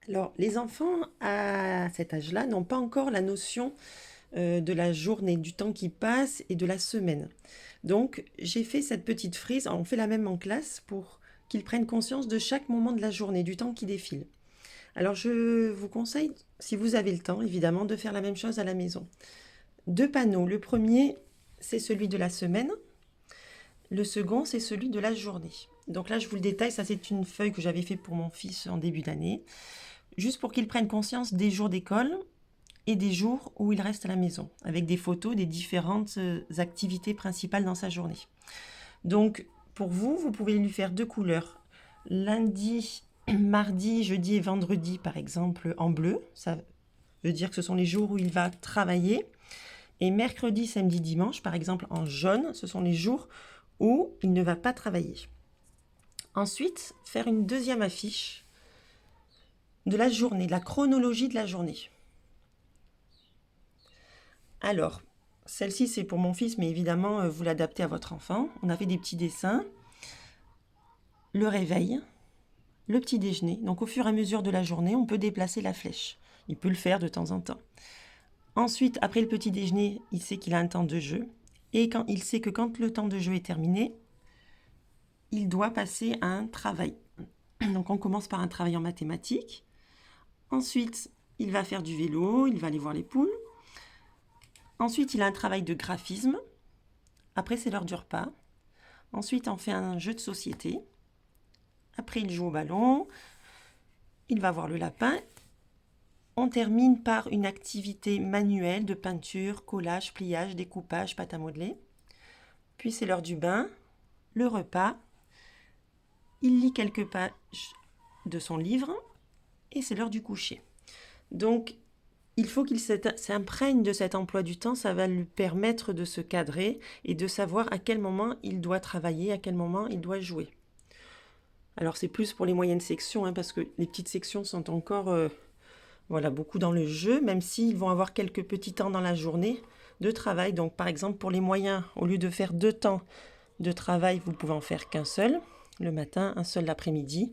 Alors, les enfants à cet âge-là n'ont pas encore la notion de la journée, du temps qui passe et de la semaine. Donc, j'ai fait cette petite frise, on fait la même en classe pour qu'ils prennent conscience de chaque moment de la journée, du temps qui défile. Alors, je vous conseille, si vous avez le temps, évidemment, de faire la même chose à la maison. Deux panneaux. Le premier, c'est celui de la semaine. Le second, c'est celui de la journée. Donc là, je vous le détaille, ça c'est une feuille que j'avais fait pour mon fils en début d'année, juste pour qu'il prenne conscience des jours d'école et des jours où il reste à la maison, avec des photos des différentes activités principales dans sa journée. Donc, pour vous, vous pouvez lui faire deux couleurs. Lundi, mardi, jeudi et vendredi, par exemple, en bleu. Ça veut dire que ce sont les jours où il va travailler. Et mercredi, samedi, dimanche, par exemple, en jaune, ce sont les jours où il ne va pas travailler. Ensuite, faire une deuxième affiche de la journée, de la chronologie de la journée. Alors, celle-ci, c'est pour mon fils, mais évidemment, vous l'adaptez à votre enfant. On a fait des petits dessins. Le réveil, le petit déjeuner. Donc, au fur et à mesure de la journée, on peut déplacer la flèche. Il peut le faire de temps en temps. Ensuite, après le petit déjeuner, il sait qu'il a un temps de jeu. Et quand il sait que quand le temps de jeu est terminé, il doit passer à un travail. Donc, on commence par un travail en mathématiques. Ensuite, il va faire du vélo, il va aller voir les poules. Ensuite, il a un travail de graphisme. Après, c'est l'heure du repas. Ensuite, on fait un jeu de société. Après, il joue au ballon. Il va voir le lapin. On termine par une activité manuelle de peinture, collage, pliage, découpage, pâte à modeler. Puis, c'est l'heure du bain, le repas. Il lit quelques pages de son livre. Et c'est l'heure du coucher. Donc, il faut qu'il s'imprègne de cet emploi du temps, ça va lui permettre de se cadrer et de savoir à quel moment il doit travailler, à quel moment il doit jouer. Alors c'est plus pour les moyennes sections, parce que les petites sections sont encore beaucoup dans le jeu, même s'ils vont avoir quelques petits temps dans la journée de travail. Donc par exemple pour les moyens, au lieu de faire 2 temps de travail, vous pouvez en faire qu'un seul, le matin, un seul l'après-midi.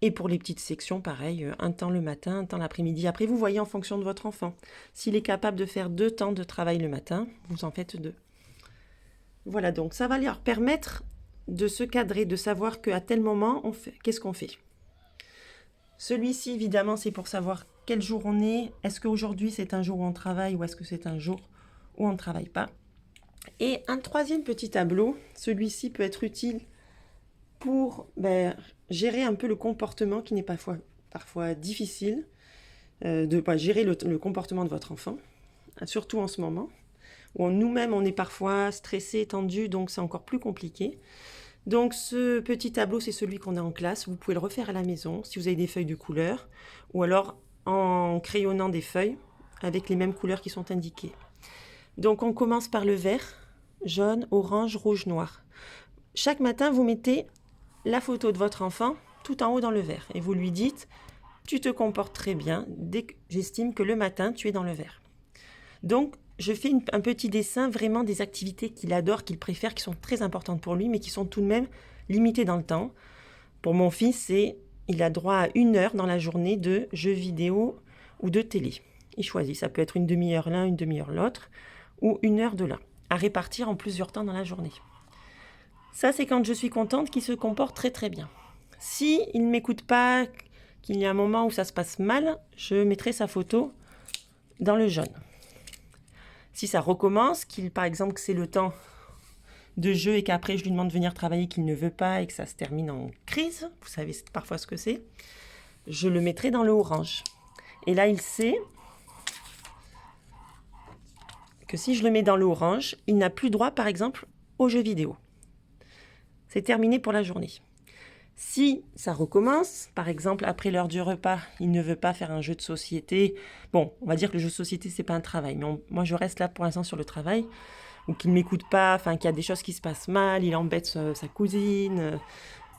Et pour les petites sections, pareil, un temps le matin, un temps l'après-midi. Après, vous voyez en fonction de votre enfant. S'il est capable de faire 2 temps de travail le matin, vous en faites 2. Voilà, donc ça va leur permettre de se cadrer, de savoir qu'à tel moment, qu'est-ce qu'on fait. Celui-ci, évidemment, c'est pour savoir quel jour on est. Est-ce qu'aujourd'hui, c'est un jour où on travaille ou est-ce que c'est un jour où on ne travaille pas. Et un troisième petit tableau, celui-ci peut être utile pour gérer un peu le comportement qui n'est parfois difficile, de gérer le comportement de votre enfant, surtout en ce moment, où nous-mêmes on est parfois stressé, tendu, donc c'est encore plus compliqué. Donc ce petit tableau, c'est celui qu'on a en classe, vous pouvez le refaire à la maison, si vous avez des feuilles de couleur, ou alors en crayonnant des feuilles avec les mêmes couleurs qui sont indiquées. Donc on commence par le vert, jaune, orange, rouge, noir. Chaque matin, vous mettez la photo de votre enfant tout en haut dans le vert. Et vous lui dites, tu te comportes très bien dès que j'estime que le matin, tu es dans le vert. Donc, je fais un petit dessin vraiment des activités qu'il adore, qu'il préfère, qui sont très importantes pour lui, mais qui sont tout de même limitées dans le temps. Pour mon fils, il a droit à 1 heure dans la journée de jeux vidéo ou de télé. Il choisit, ça peut être une demi-heure l'un, une demi-heure l'autre, ou 1 heure de l'un, à répartir en plusieurs temps dans la journée. Ça, c'est quand je suis contente qu'il se comporte très très bien. Si il ne m'écoute pas, qu'il y a un moment où ça se passe mal, je mettrai sa photo dans le jaune. Si ça recommence, par exemple que c'est le temps de jeu et qu'après je lui demande de venir travailler, qu'il ne veut pas et que ça se termine en crise, vous savez parfois ce que c'est, je le mettrai dans le orange. Et là, il sait que si je le mets dans le orange, il n'a plus droit, par exemple, aux jeux vidéo. C'est terminé pour la journée. Si ça recommence, par exemple, après l'heure du repas, il ne veut pas faire un jeu de société. Bon, on va dire que le jeu de société, c'est pas un travail. Mais moi, je reste là pour l'instant sur le travail. Ou qu'il ne m'écoute pas, qu'il y a des choses qui se passent mal, il embête sa cousine.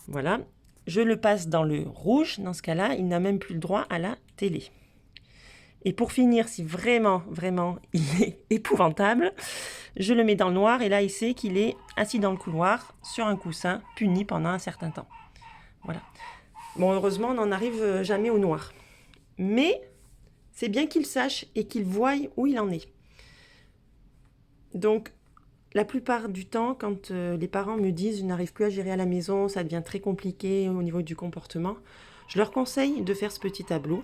Voilà. Je le passe dans le rouge. Dans ce cas-là, il n'a même plus le droit à la télé. Et pour finir, si vraiment, vraiment, il est épouvantable, je le mets dans le noir. Et là, il sait qu'il est assis dans le couloir, sur un coussin, puni pendant un certain temps. Voilà. Bon, heureusement, on n'en arrive jamais au noir. Mais c'est bien qu'il sache et qu'il voie où il en est. Donc, la plupart du temps, quand les parents me disent « je n'arrive plus à gérer à la maison, ça devient très compliqué au niveau du comportement », je leur conseille de faire ce petit tableau.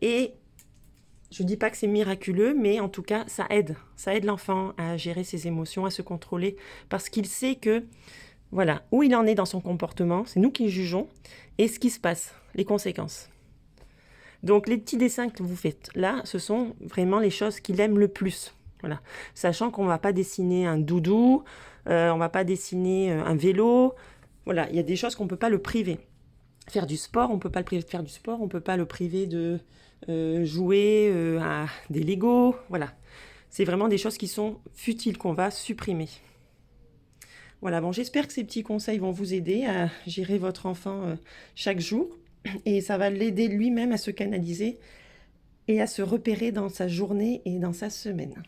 Et je ne dis pas que c'est miraculeux, mais en tout cas, ça aide. Ça aide l'enfant à gérer ses émotions, à se contrôler, parce qu'il sait que, voilà, où il en est dans son comportement, c'est nous qui jugeons, et ce qui se passe, les conséquences. Donc, les petits dessins que vous faites là, ce sont vraiment les choses qu'il aime le plus. Voilà. Sachant qu'on ne va pas dessiner un doudou, on ne va pas dessiner un vélo. Voilà, il y a des choses qu'on ne peut pas le priver. Faire du sport, on ne peut pas le priver de faire du sport, on ne peut pas le priver de jouer à des Legos. Voilà, c'est vraiment des choses qui sont futiles qu'on va supprimer. Voilà, bon, j'espère que ces petits conseils vont vous aider à gérer votre enfant chaque jour. Et ça va l'aider lui-même à se canaliser et à se repérer dans sa journée et dans sa semaine.